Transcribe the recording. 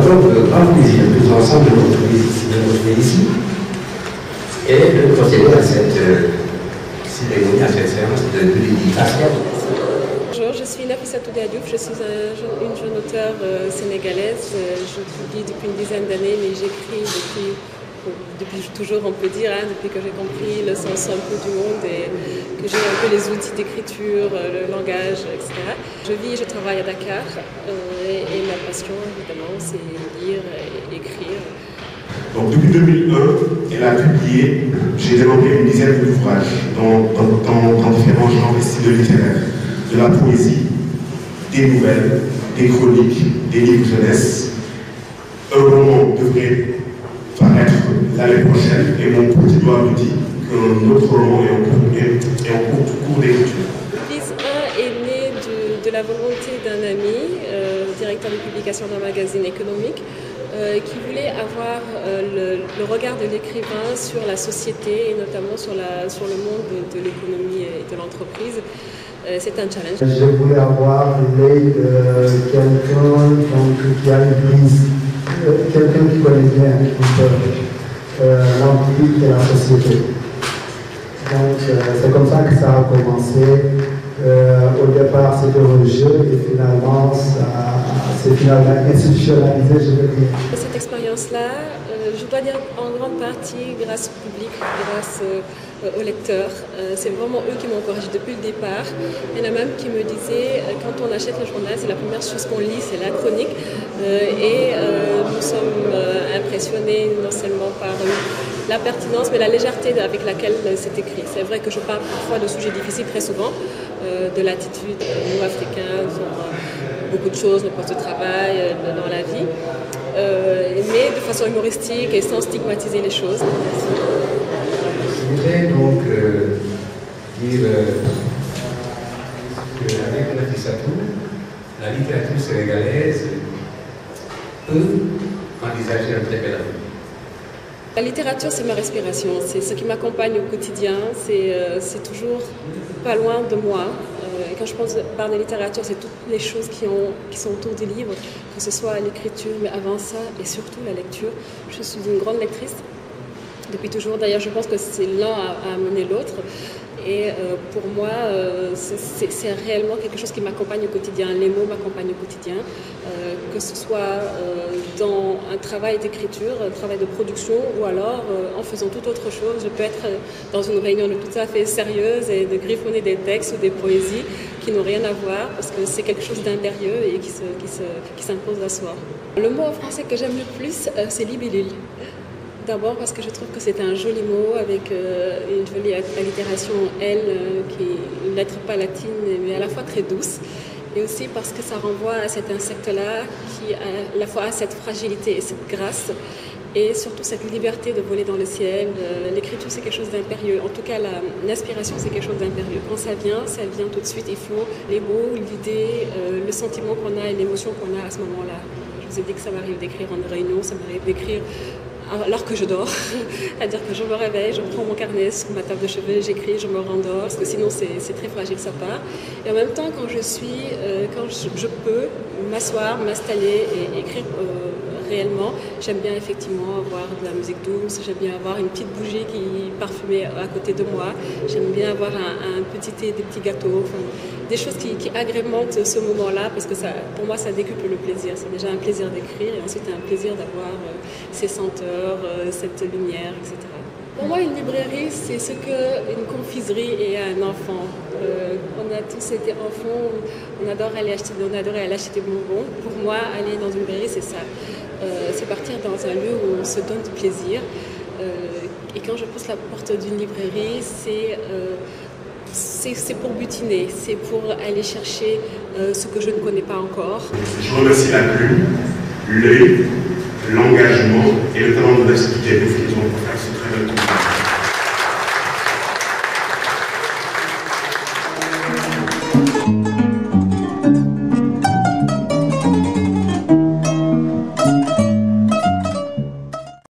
donc grand plaisir de tous ensemble de retrouver ici et de procéder à cette cérémonie, à cette séance de dédicace. Bonjour, je suis Nafissa Toudé Diouf, je suis une jeune auteure sénégalaise. Je publie depuis une dizaine d'années, mais j'écris depuis toujours, on peut dire, depuis que j'ai compris le sens un peu du monde et que j'ai un peu les outils d'écriture, le langage, etc. Je vis et je travaille à Dakar et ma passion, évidemment, c'est lire et écrire. Donc, depuis 2001, elle a publié, j'ai développé une dizaine d'ouvrages dans différents genres et styles littéraires. De la poésie, des nouvelles, des chroniques, des livres jeunesse. Un roman devrait paraître l'année prochaine et mon petit doigt me dit qu'un autre roman est en cours d'écriture. Fils 1 est né de la volonté d'un ami, directeur de publication d'un magazine économique, qui voulait avoir le regard de l'écrivain sur la société et notamment sur le monde de l'économie et de l'entreprise. C'est un challenge. Je voulais avoir l'œil de quelqu'un qui a une prise, quelqu'un qui connaît bien l'entreprise et la société. Donc c'est comme ça que ça a commencé. Au départ c'était religieux et finalement c'est finalement institutionnalisé, je veux dire. Cette expérience-là, je dois dire en grande partie grâce au public, grâce aux lecteurs. C'est vraiment eux qui m'ont encouragé depuis le départ. Il y en a même qui me disaient, quand on achète le journal, c'est la première chose qu'on lit, c'est la chronique. Nous sommes impressionnés non seulement par la pertinence, mais la légèreté avec laquelle c'est écrit. C'est vrai que je parle parfois de sujets difficiles très souvent, de l'attitude africaine sur beaucoup de choses, le poste de travail, dans la vie, mais de façon humoristique et sans stigmatiser les choses. Je voudrais donc dire qu'avec Nafissa Toudé, la littérature sénégalaise peut envisager un très bel avenir. La littérature, c'est ma respiration, c'est ce qui m'accompagne au quotidien, c'est toujours pas loin de moi. Et quand je pense par la littérature, c'est toutes les choses qui sont autour du livre, que ce soit l'écriture, mais avant ça, et surtout la lecture. Je suis une grande lectrice depuis toujours. D'ailleurs, je pense que c'est l'un à amener l'autre. Et pour moi, c'est réellement quelque chose qui m'accompagne au quotidien. Les mots m'accompagnent au quotidien, que ce soit dans un travail d'écriture, un travail de production, ou alors en faisant toute autre chose. Je peux être dans une réunion tout à fait sérieuse et de griffonner des textes ou des poésies qui n'ont rien à voir, parce que c'est quelque chose d'impérieux et qui s'impose à soi. Le mot en français que j'aime le plus, c'est libellule. D'abord parce que je trouve que c'est un joli mot avec une jolie allitération L qui est une lettre pas latine mais à la fois très douce, et aussi parce que ça renvoie à cet insecte-là qui à la fois a cette fragilité et cette grâce et surtout cette liberté de voler dans le ciel. L'écriture c'est quelque chose d'impérieux, en tout cas l'inspiration c'est quelque chose d'impérieux. Quand ça vient tout de suite. Il faut les mots, l'idée, le sentiment qu'on a et l'émotion qu'on a à ce moment-là. Je vous ai dit que ça m'arrive d'écrire en réunion, ça m'arrive d'écrire alors que je dors, c'est-à-dire que je me réveille, je prends mon carnet sur ma table de chevet, j'écris, je me rendors, parce que sinon c'est très fragile, ça part. Et en même temps, quand je peux m'asseoir, m'installer et écrire réellement, j'aime bien effectivement avoir de la musique douce, j'aime bien avoir une petite bougie parfumée à côté de moi, j'aime bien avoir un petit thé, des petits gâteaux, enfin, des choses qui agrémentent ce moment-là, parce que pour moi ça décuple le plaisir. C'est déjà un plaisir d'écrire et ensuite un plaisir d'avoir ces senteurs, cette lumière, etc. Pour moi, une librairie, c'est ce qu'une confiserie est à un enfant. On a tous été enfants, on adorait aller acheter des bonbons. Pour moi, aller dans une librairie, c'est ça. C'est partir dans un lieu où on se donne du plaisir. Et quand je pousse la porte d'une librairie, c'est pour butiner, c'est pour aller chercher ce que je ne connais pas encore. Je remercie la plume, l'œil, l'engagement et le talent de l'institut pour faire ce très bel travail.